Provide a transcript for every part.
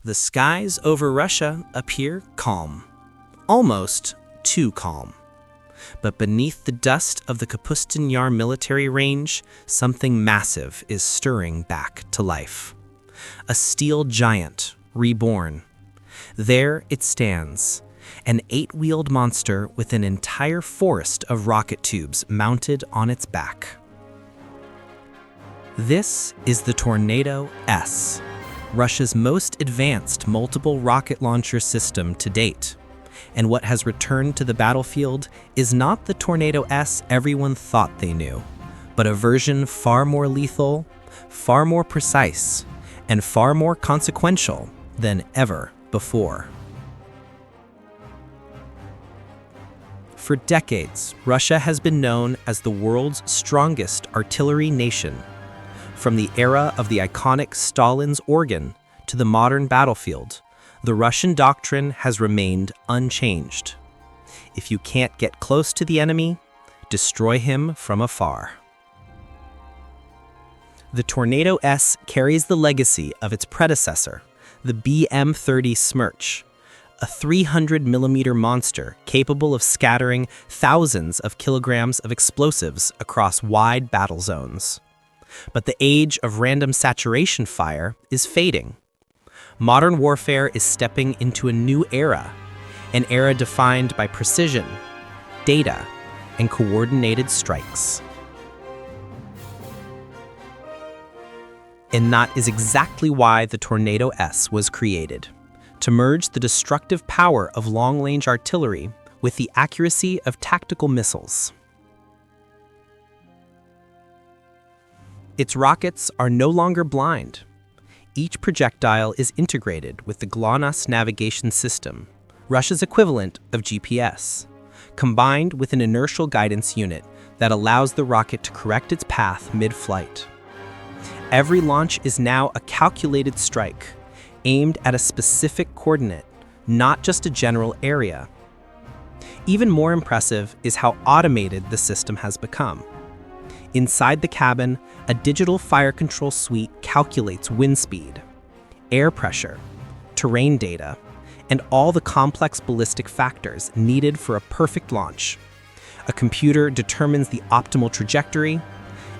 The skies over Russia appear calm, almost too calm. But beneath the dust of the Kapustin Yar military range, something massive is stirring back to life. A steel giant, reborn. There it stands, an 8-wheeled monster with an entire forest of rocket tubes mounted on its back. This is the Tornado-S, Russia's most advanced multiple rocket launcher system to date. And what has returned to the battlefield is not the Tornado-S everyone thought they knew, but a version far more lethal, far more precise, and far more consequential than ever before. For decades, Russia has been known as the world's strongest artillery nation. From the era of the iconic Stalin's organ to the modern battlefield, the Russian doctrine has remained unchanged. If you can't get close to the enemy, destroy him from afar. The Tornado-S carries the legacy of its predecessor, the BM-30 Smerch, a 300mm monster capable of scattering thousands of kilograms of explosives across wide battle zones. But the age of random saturation fire is fading. Modern warfare is stepping into a new era, an era defined by precision, data, and coordinated strikes. And that is exactly why the Tornado-S was created, to merge the destructive power of long-range artillery with the accuracy of tactical missiles. Its rockets are no longer blind. Each projectile is integrated with the GLONASS navigation system, Russia's equivalent of GPS, combined with an inertial guidance unit that allows the rocket to correct its path mid-flight. Every launch is now a calculated strike, aimed at a specific coordinate, not just a general area. Even more impressive is how automated the system has become. Inside the cabin, a digital fire control suite calculates wind speed, air pressure, terrain data, and all the complex ballistic factors needed for a perfect launch. A computer determines the optimal trajectory,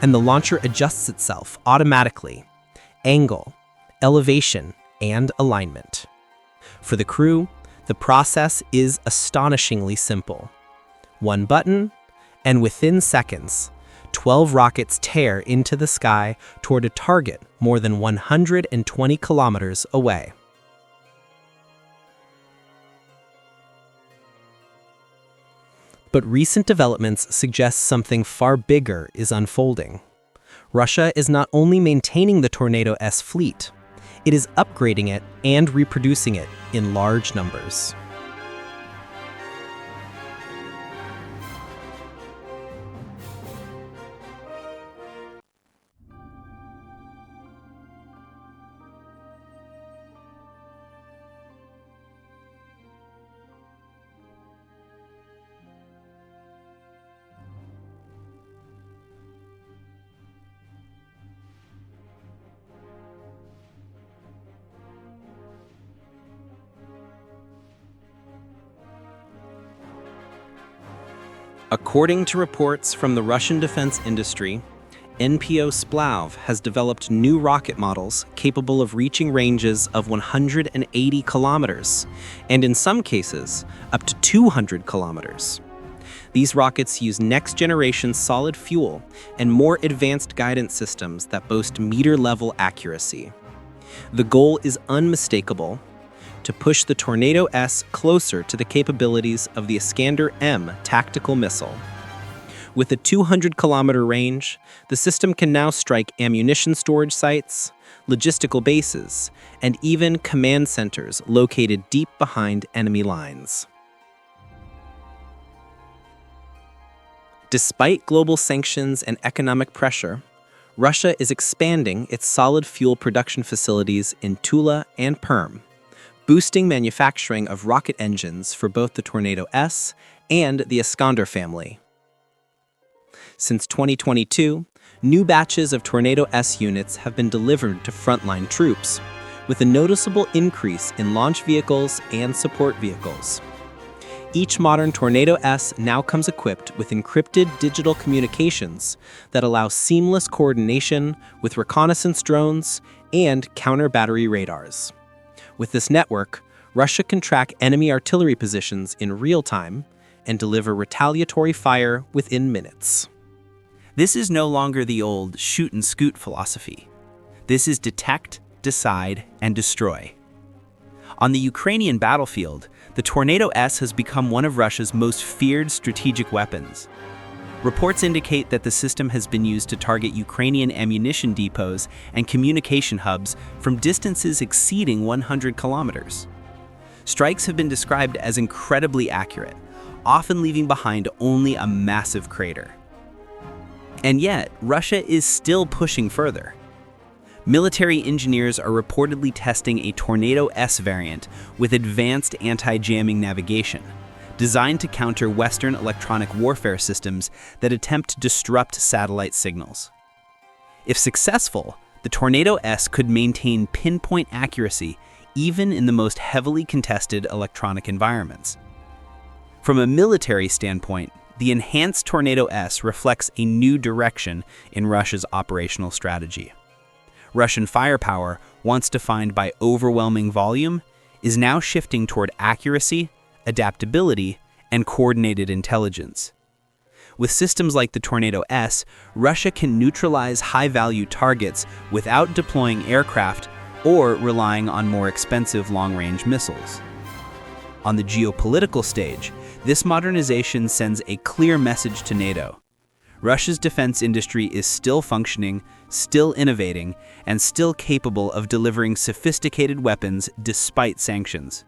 and the launcher adjusts itself automatically, angle, elevation, and alignment. For the crew, the process is astonishingly simple. One button, and within seconds, 12 rockets tear into the sky toward a target more than 120 kilometers away. But recent developments suggest something far bigger is unfolding. Russia is not only maintaining the Tornado-S fleet, it is upgrading it and reproducing it in large numbers. According to reports from the Russian defense industry, NPO Splav has developed new rocket models capable of reaching ranges of 180 kilometers, and in some cases, up to 200 kilometers. These rockets use next-generation solid fuel and more advanced guidance systems that boast meter-level accuracy. The goal is unmistakable: to push the Tornado-S closer to the capabilities of the Iskander-M tactical missile. With a 200-kilometer range, the system can now strike ammunition storage sites, logistical bases, and even command centers located deep behind enemy lines. Despite global sanctions and economic pressure, Russia is expanding its solid fuel production facilities in Tula and Perm, boosting manufacturing of rocket engines for both the Tornado-S and the Iskander family. Since 2022, new batches of Tornado-S units have been delivered to frontline troops, with a noticeable increase in launch vehicles and support vehicles. Each modern Tornado-S now comes equipped with encrypted digital communications that allow seamless coordination with reconnaissance drones and counter-battery radars. With this network, Russia can track enemy artillery positions in real time and deliver retaliatory fire within minutes. This is no longer the old shoot and scoot philosophy. This is detect, decide, and destroy. On the Ukrainian battlefield, the Tornado-S has become one of Russia's most feared strategic weapons. Reports indicate that the system has been used to target Ukrainian ammunition depots and communication hubs from distances exceeding 100 kilometers. Strikes have been described as incredibly accurate, often leaving behind only a massive crater. And yet, Russia is still pushing further. Military engineers are reportedly testing a Tornado-S variant with advanced anti-jamming navigation, designed to counter Western electronic warfare systems that attempt to disrupt satellite signals. If successful, the Tornado-S could maintain pinpoint accuracy even in the most heavily contested electronic environments. From a military standpoint, the enhanced Tornado-S reflects a new direction in Russia's operational strategy. Russian firepower, once defined by overwhelming volume, is now shifting toward accuracy, adaptability, and coordinated intelligence. With systems like the Tornado-S, Russia can neutralize high-value targets without deploying aircraft or relying on more expensive long-range missiles. On the geopolitical stage, this modernization sends a clear message to NATO. Russia's defense industry is still functioning, still innovating, and still capable of delivering sophisticated weapons despite sanctions.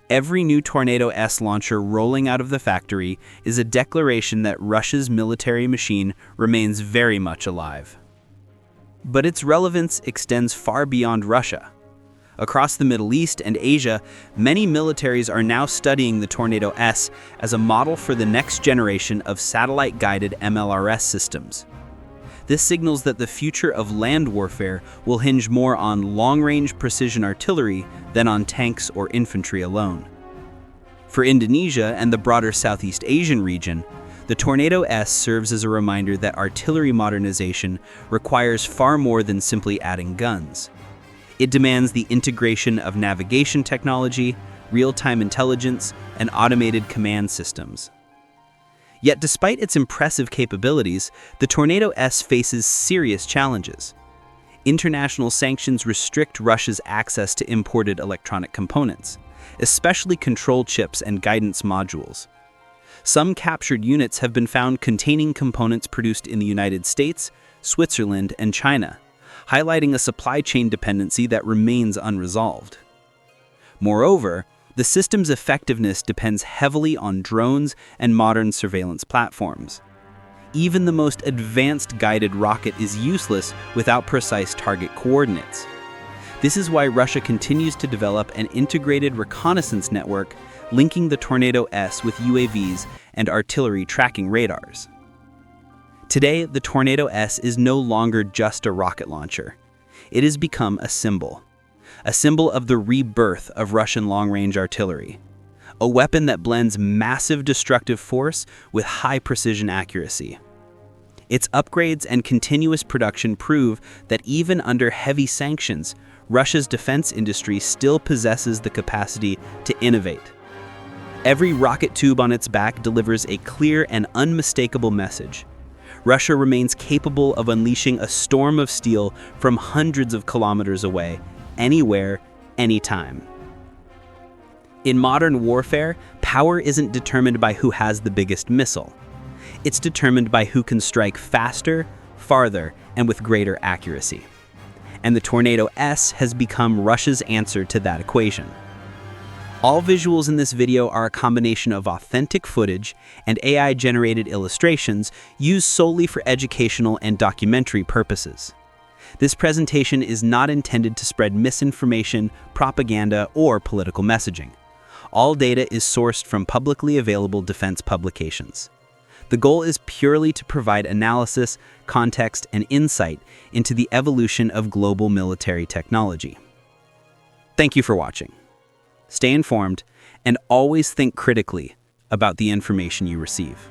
Every new Tornado-S launcher rolling out of the factory is a declaration that Russia's military machine remains very much alive. But its relevance extends far beyond Russia. Across the Middle East and Asia, many militaries are now studying the Tornado-S as a model for the next generation of satellite-guided MLRS systems. This signals that the future of land warfare will hinge more on long-range precision artillery than on tanks or infantry alone. For Indonesia and the broader Southeast Asian region, the Tornado-S serves as a reminder that artillery modernization requires far more than simply adding guns. It demands the integration of navigation technology, real-time intelligence, and automated command systems. Yet despite its impressive capabilities, the Tornado-S faces serious challenges. International sanctions restrict Russia's access to imported electronic components, especially control chips and guidance modules. Some captured units have been found containing components produced in the United States, Switzerland, and China, highlighting a supply chain dependency that remains unresolved. Moreover, the system's effectiveness depends heavily on drones and modern surveillance platforms. Even the most advanced guided rocket is useless without precise target coordinates. This is why Russia continues to develop an integrated reconnaissance network linking the Tornado-S with UAVs and artillery tracking radars. Today, the Tornado-S is no longer just a rocket launcher. It has become a symbol of the rebirth of Russian long-range artillery, a weapon that blends massive destructive force with high-precision accuracy. Its upgrades and continuous production prove that even under heavy sanctions, Russia's defense industry still possesses the capacity to innovate. Every rocket tube on its back delivers a clear and unmistakable message. Russia remains capable of unleashing a storm of steel from hundreds of kilometers away, anywhere, anytime. In modern warfare, power isn't determined by who has the biggest missile. It's determined by who can strike faster, farther, and with greater accuracy. And the Tornado-S has become Russia's answer to that equation. All visuals in this video are a combination of authentic footage and AI-generated illustrations used solely for educational and documentary purposes. This presentation is not intended to spread misinformation, propaganda, or political messaging. All data is sourced from publicly available defense publications. The goal is purely to provide analysis, context, and insight into the evolution of global military technology. Thank you for watching. Stay informed and always think critically about the information you receive.